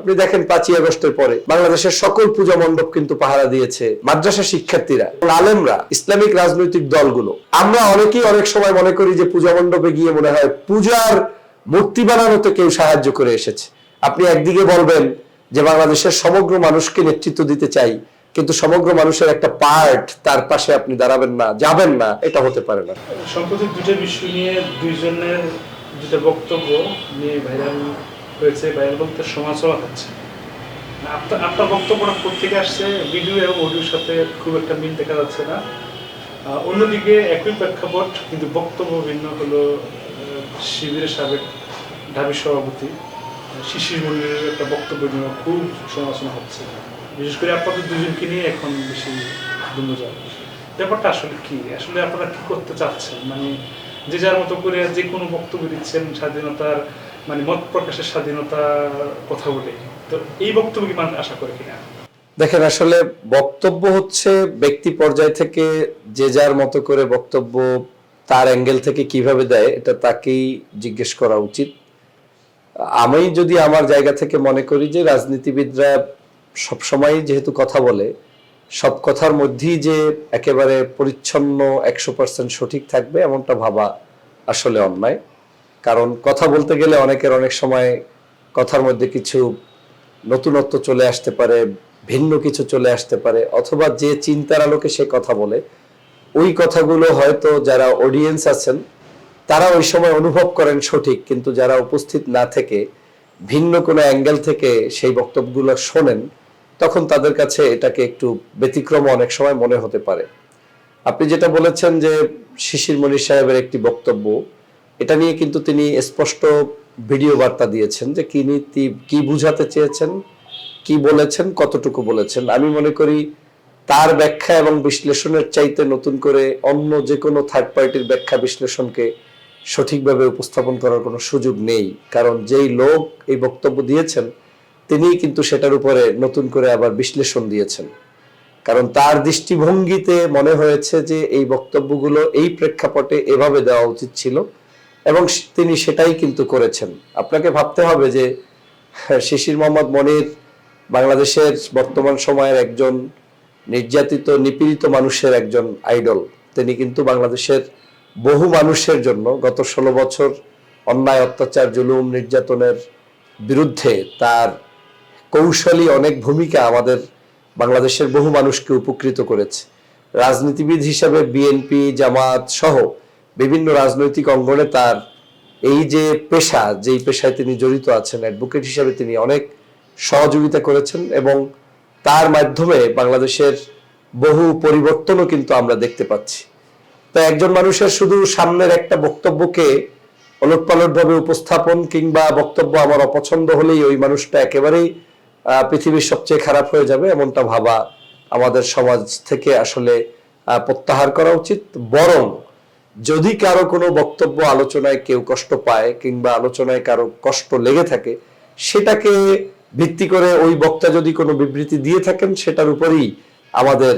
আপনি দেখেন 5ই আগস্টের পরে বাংলাদেশের সকল পূজা মণ্ডপ কিন্তু পাহারা দিয়েছে মাদ্রাসা শিক্ষার্থীরা, আলেমরা, ইসলামিক রাজনৈতিক দলগুলো। আমরা অনেকেই অনেক সময় মনে করি যে পূজা মণ্ডপে গিয়ে মনে হয় পূজার মূর্তি বানানোতে কেউ সাহায্য করে এসেছে। আপনি একদিকে বলবেন যে বাংলাদেশের সমগ্র মানুষকে নেতৃত্ব দিতে চাই, কিন্তু সমগ্র মানুষের একটা পার্ট তার পাশে আপনি দাঁড়াবেন না, যাবেন না, এটা হতে পারে না। সম্প্রতি দুটো বিষয় নিয়ে দুইজনের দুটো বক্তব্য নিয়ে ভাইরাল হয়েছে, ভাইরাল বলতে সমালোচনা হচ্ছে। আপনার বক্তব্যটা কোথেকে আসছে? ভিডিও এবং অডিওর সাথে খুব একটা মিল দেখা যাচ্ছে না। অন্যদিকে একই প্রেক্ষাপট কিন্তু বক্তব্য ভিন্ন হলো শিবিরের সাবেক ঢাবি সভাপতি শিশির মন্দিরের একটা বক্তব্য নিয়ে খুব সমালোচনা হচ্ছে, বিশেষ করে আপনাদের দুজনকে নিয়ে এখন বেশি দ্বন্দ্ব যায়। ব্যাপারটা আসলে কি? আসলে আপনারা কি করতে চাচ্ছেন? মানে যে যার মতো করে যে কোনো বক্তব্য দিচ্ছেন, স্বাধীনতার মানে মত প্রকাশের স্বাধীনতার কথা বলে, তো এই বক্তব্য কি মানুষ আশা করে কিনা? দেখেন, আসলে বক্তব্য হচ্ছে ব্যক্তি পর্যায় থেকে যে যার মতো করে বক্তব্য তার অ্যাঙ্গেল থেকে কিভাবে দেয়, এটা তাকেই জিজ্ঞেস করা উচিত। আমি যদি আমার জায়গা থেকে মনে করি যে রাজনীতিবিদরা সবসময় যেহেতু কথা বলে, সব কথার মধ্যেই যে একেবারে পরিচ্ছন্ন 100% সঠিক থাকবে এমনটা ভাবা আসলে অন্যায়। কারণ কথা বলতে গেলে অনেকের অনেক সময় কথার মধ্যে কিছু নতুনত্ব চলে আসতে পারে, ভিন্ন কিছু চলে আসতে পারে, অথবা যে চিন্তার আলোকে সে কথা বলে ওই কথাগুলো হয়তো যারা অডিয়েন্স আছেন তারা ওই সময় অনুভব করেন সঠিক, কিন্তু যারা উপস্থিত না থেকে ভিন্ন কোনো অ্যাঙ্গেল থেকে সেই বক্তব্যগুলো শোনেন তখন তাদের কাছে এটাকে একটু ব্যতিক্রম অনেক সময় মনে হতে পারে। আপনি যেটা বলেছেন যে শিশির মনির সাহেবের একটি বক্তব্য, এটা নিয়ে কিন্তু তিনি স্পষ্ট ভিডিও বার্তা দিয়েছেন যে কি বুঝাতে চেয়েছেন, কি বলেছেন, কতটুকু বলেছেন। আমি মনে করি তার ব্যাখ্যা এবং বিশ্লেষণের চাইতে নতুন করে অন্য যে কোনো থার্ড পার্টির ব্যাখ্যা বিশ্লেষণকে সঠিকভাবে উপস্থাপন করার কোনো সুযোগ নেই। কারণ যেই লোক এই বক্তব্য দিয়েছেন তিনিই কিন্তু সেটার উপরে নতুন করে আবার বিশ্লেষণ দিয়েছেন। কারণ তার দৃষ্টিভঙ্গিতে মনে হয়েছে যে এই বক্তব্যগুলো এই প্রেক্ষাপটে এভাবে দেওয়া উচিত ছিল এবং তিনি সেটাই কিন্তু করেছেন। আপনাকে ভাবতে হবে যে শিশির মোহাম্মদ মনির বাংলাদেশের বর্তমান সময়ের একজন নির্যাতিত নিপীড়িত মানুষের একজন আইডল। তিনি কিন্তু বাংলাদেশের বহু মানুষের জন্য গত 16 বছর অন্যায়, অত্যাচার, জুলুম, নির্যাতনের বিরুদ্ধে তার কৌশলী অনেক ভূমিকা আমাদের বাংলাদেশের বহু মানুষকে উপকৃত করেছে। রাজনীতিবিদ হিসাবে বিএনপি, জামাত সহ বিভিন্ন রাজনৈতিক অঙ্গনে তার এই যে পেশা, যেই পেশায় তিনি জড়িত আছেন, অ্যাডভোকেট হিসাবে তিনি অনেক সহযোগিতা করেছেন এবং তার মাধ্যমে বাংলাদেশের বহু পরিবর্তনও কিন্তু আমরা দেখতে পাচ্ছি। তো একজন মানুষের শুধু সামনের একটা বক্তব্যকে ওলটপালটভাবে উপস্থাপন কিংবা বক্তব্য আমার অপছন্দ হলেই ওই মানুষটা একেবারেই পৃথিবীর সবচেয়ে খারাপ হয়ে যাবে এমনটা ভাবা আমাদের সমাজ থেকে আসলে প্রত্যাহার করা উচিত। বরং যদি কারো কোনো বক্তব্য আলোচনায় কেউ কষ্ট পায় কিংবা আলোচনায় কারো কষ্ট লেগে থাকে, সেটাকে ভিত্তি করে ওই বক্তা যদি কোনো বিবৃতি দিয়ে থাকেন সেটার উপরেই আমাদের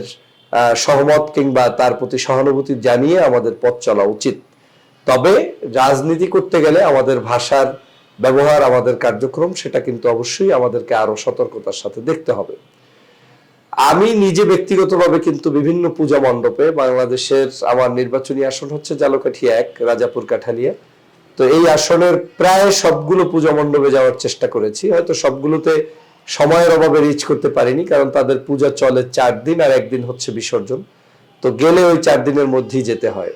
সহমত কিংবা তার প্রতি সহানুভূতি জানিয়ে আমাদের পথ চলা উচিত। তবে রাজনীতি করতে গেলে আমাদের ভাষার ব্যবহার, আমাদের কার্যক্রম, সেটা কিন্তু অবশ্যই আমাদেরকে আরো সতর্কতার সাথে দেখতে হবে। আমি নিজে ব্যক্তিগতভাবে কিন্তু বিভিন্ন পূজা মণ্ডপে বাংলাদেশের, আমার নির্বাচনী আসন হচ্ছে ঝালকাঠি 1 রাজাপুর কাঠালিয়া, তো এই আসনের প্রায় সবগুলো পূজা মণ্ডপে যাওয়ার চেষ্টা করেছি। হয়তো সবগুলোতে সময়ের অভাবে রিচ করতে পারিনি, কারণ তাদের পূজা চলে 4 দিন আর একদিন হচ্ছে বিসর্জন, তো গেলে ওই 4 দিনের মধ্যেই যেতে হয়।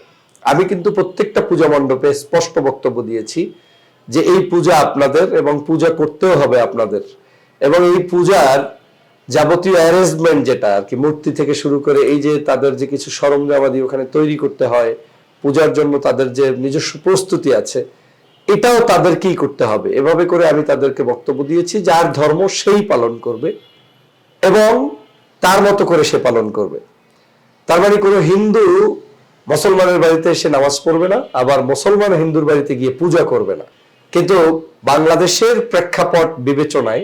আমি কিন্তু প্রত্যেকটা পূজা মণ্ডপে স্পষ্ট বক্তব্য দিয়েছি যে এই পূজা আপনাদের এবং পূজা করতেও হবে আপনাদের, এবং এই পূজার যাবতীয় অ্যারেঞ্জমেন্ট যেটা আর কি, মূর্তি থেকে শুরু করে এই যে তাদের যে কিছু সরঞ্জামাদি ওখানে তৈরি করতে হয় পূজার জন্য, তাদের যে নিজস্ব প্রস্তুতি আছে, এটাও তাদেরকেই করতে হবে। এভাবে করে আমি তাদেরকে বক্তব্য দিয়েছি, যার ধর্ম সেই পালন করবে এবং তার মতো করে সে পালন করবে। তার মানে কোনো হিন্দু মুসলমানের বাড়িতে এসে নামাজ পড়বে না, আবার মুসলমান হিন্দুর বাড়িতে গিয়ে পূজা করবে না। কিন্তু বাংলাদেশের প্রেক্ষাপট বিবেচনায়,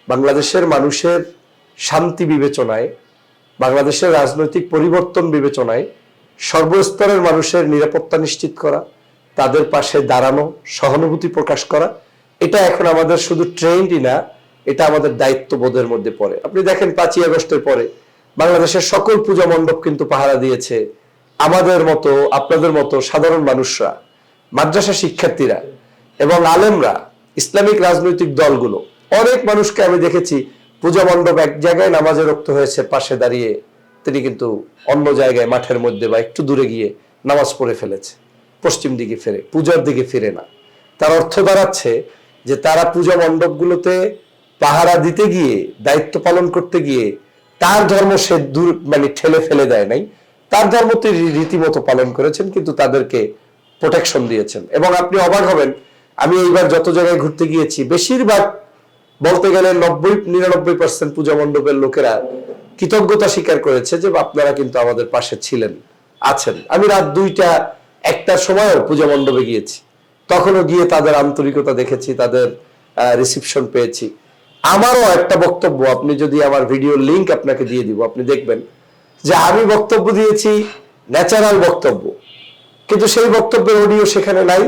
বাংলাদেশের মানুষের শান্তি বিবেচনায়, বাংলাদেশের রাজনৈতিক পরিবর্তন বিবেচনায় সর্বস্তরের মানুষের নিরাপত্তা নিশ্চিত করা, তাদের পাশে দাঁড়ানো, সহানুভূতি প্রকাশ করা, এটা এখন আমাদের শুধু ট্রেন্ডই না, এটা আমাদের দায়িত্ববোধের মধ্যে পড়ে। আপনি দেখেন 5ই আগস্টের পরে বাংলাদেশের সকল পূজা মণ্ডপ কিন্তু পাহারা দিয়েছে আমাদের মতো, আপনাদের মতো সাধারণ মানুষরা, মাদ্রাসা শিক্ষার্থীরা এবং আলেমরা, ইসলামিক রাজনৈতিক দলগুলো। অনেক মানুষকে আমি দেখেছি পূজা মণ্ডপ এক জায়গায় নামাজে রক্ত হয়েছে, পাশে দাঁড়িয়ে তিনি কিন্তু অন্য জায়গায় মাঠের মধ্যে বা একটু দূরে গিয়ে নামাজ পড়ে ফেলেছে, পশ্চিম দিকে ফিরে, পূজার দিকে ফিরে না। তার অর্থ দাঁড়াচ্ছে যে তারা পূজা মণ্ডপগুলোতে পাহারা দিতে গিয়ে, দায়িত্ব পালন করতে গিয়ে তার ধর্ম সে দূর মানে ঠেলে ফেলে দেয় নাই, তার ধর্মতে রীতিমতো পালন করেছেন, কিন্তু তাদেরকে প্রোটেকশন দিয়েছেন। এবং আপনি অবাক হবেন, আমি এইবার যত জায়গায় ঘুরতে গিয়েছি বেশিরভাগ, বলতে গেলে 90-99% পূজা মণ্ডপের লোকেরা কৃতজ্ঞতা স্বীকার করেছে যে আপনারা কিন্তু আমাদের পাশে ছিলেন, আছেন। আমি রাত 2টা-1টার সময়ও পূজা মণ্ডপে গিয়েছি, তখনও গিয়ে তাদের আন্তরিকতা দেখেছি, তাদের রিসিপশন পেয়েছি। আমারও একটা বক্তব্য, আপনি যদি আমার ভিডিও লিংক আপনাকে দিয়ে দিব, আপনি দেখবেন যে আমি বক্তব্য দিয়েছি ন্যাচারাল বক্তব্য, কিন্তু সেই বক্তব্যের অডিও সেখানে নাই।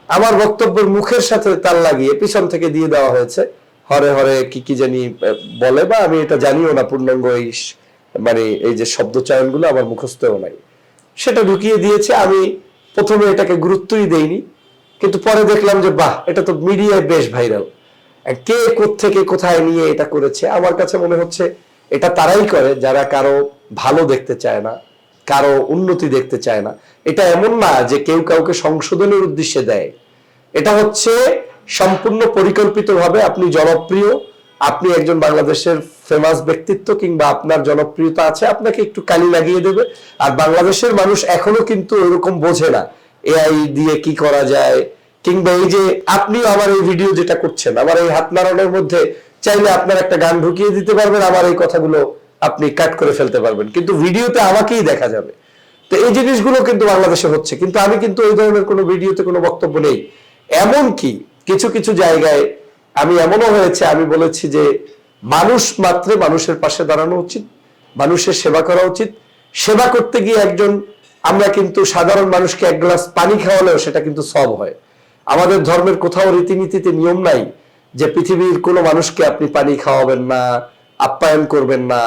আমার বক্তব্যের মুখের সাথে তাল লাগিয়ে পিছন থেকে দিয়ে দেওয়া হয়েছে হরে হরে কি কি জানি বলে, বা আমি এটা জানিও না পূর্ণাঙ্গ এই মানে এই যে শব্দ চয়নগুলো আমার মুখস্থও নাই, সেটা ঢুকিয়ে দিয়েছে। আমি প্রথমে এটাকে গুরুত্বই দেইনি, কিন্তু পরে দেখলাম যে বাহ, এটা তো মিডিয়ায় বেশ ভাইরাল। কে কোত্থেকে কোথায় নিয়ে এটা করেছে, আমার কাছে মনে হচ্ছে এটা তারাই করে যারা কারো ভালো দেখতে চায় না, কারো উন্নতি দেখতে চায় না। এটা এমন না যে কেউ কাউকে সংশোধনের উদ্দেশ্যে দেয়, এটা হচ্ছে সম্পূর্ণ পরিকল্পিতভাবে আপনি জনপ্রিয়, আপনি একজন বাংলাদেশের ফেমাস ব্যক্তিত্ব, কিংবা আপনার জনপ্রিয়তা আছে, আপনাকে একটু কালি লাগিয়ে দেবে। আর বাংলাদেশের মানুষ এখনো কিন্তু এরকম বোঝে না এআই দিয়ে কি করা যায়, কিংবা এই যে আপনিও আমার এই ভিডিও যেটা করছেন, আমার এই হাত নাড়ানোর মধ্যে চাইলে আপনার একটা গান ঢুকিয়ে দিতে পারবেন, আমার এই কথাগুলো আপনি কাট করে ফেলতে পারবেন, কিন্তু ভিডিওতে আমাকেই দেখা যাবে। তো এই জিনিসগুলো কিন্তু বাংলাদেশে হচ্ছে, কিন্তু আমি কিন্তু এই ধরনের কোনো ভিডিওতে কোনো বক্তব্য নেই। এমন কি কিছু কিছু জায়গায় আমি এমনও হয়েছে, আমি বলেছি যে মানুষ মাত্রে মানুষের পাশে দাঁড়ানো উচিত, মানুষের সেবা করা উচিত। সেবা করতে গিয়ে আমরা কিন্তু সাধারণ মানুষকে এক গ্লাস পানি খাওয়ালেও সেটা কিন্তু সব হয়। আমাদের ধর্মের কোথাও রীতিনীতিতে নিয়ম নাই যে পৃথিবীর কোনো মানুষকে আপনি পানি খাওয়াবেন না, আপ্যায়ন করবেন না,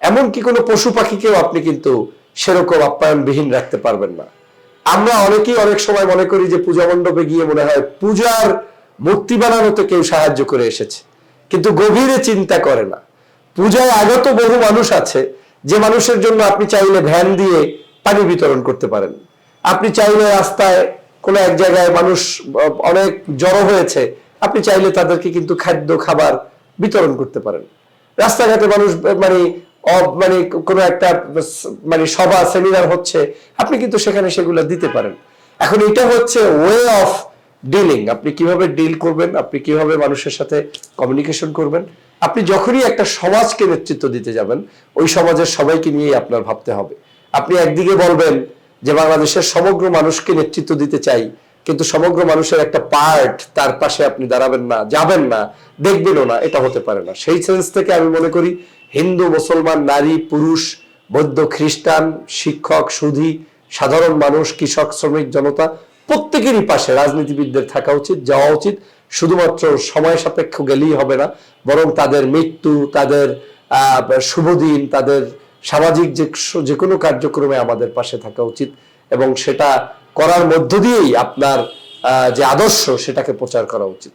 এমনকি কোনো পশু পাখিকেও আপনি কিন্তু সেরকম আপ্যায়নবিহীন রাখতে পারবেন না। আমরা অনেকেই অনেক সময় মনে করি যে পূজা মণ্ডপে গিয়ে মনে হয় পূজার মূর্তি বানানোতে কেউ সাহায্য করে এসেছে, কিন্তু গভীরে চিন্তা করে না। পূজায় আগত বহু মানুষ আছে যে মানুষের জন্য আপনি চাইলে ভ্যান দিয়ে পানি বিতরণ করতে পারেন। আপনি চাইলে রাস্তায় কোনো এক জায়গায় মানুষ অনেক জড়ো হয়েছে, আপনি চাইলে তাদেরকে কিন্তু খাদ্য খাবার বিতরণ করতে পারেন। রাস্তাঘাটে মানুষ মানে কোনো একটা মানে সভা সেমিনার হচ্ছে, আপনি কিন্তু সেখানে সেগুলো দিতে পারেন। এখন এটা হচ্ছে ওয়ে অফ ডিলিং, আপনি কিভাবে ডিল করবেন, আপনি কিভাবে মানুষের সাথে কমিউনিকেশন করবেন। আপনি যখনই একটা সমাজকে নেতৃত্ব দিতে যাবেন, ওই সমাজের সবাইকে নিয়েই আপনার ভাবতে হবে। আপনি একদিকে বলবেন যে বাংলাদেশের সমগ্র মানুষকে নেতৃত্ব দিতে চাই, কিন্তু সমগ্র মানুষের একটা পার্ট তার পাশে আপনি দাঁড়াবেন না, যাবেন না, দেখবেনও না, এটা হতে পারে না। সেই সেন্স থেকে আমি মনে করি হিন্দু, মুসলমান, নারী, পুরুষ, বৌদ্ধ, খ্রিস্টান, শিক্ষক, সুধী, সাধারণ মানুষ, কৃষক, শ্রমিক, জনতা, প্রত্যেকেরই পাশে রাজনীতিবিদদের থাকা উচিত, যাওয়া উচিত। শুধুমাত্র সময় সাপেক্ষ গেলেই হবে না, বরং তাদের মৃত্যু, তাদের শুভদিন, তাদের সামাজিক যে কোনো কার্যক্রমে আমাদের পাশে থাকা উচিত, এবং সেটা করার মধ্য দিয়েই আপনার যে আদর্শ সেটাকে প্রচার করা উচিত।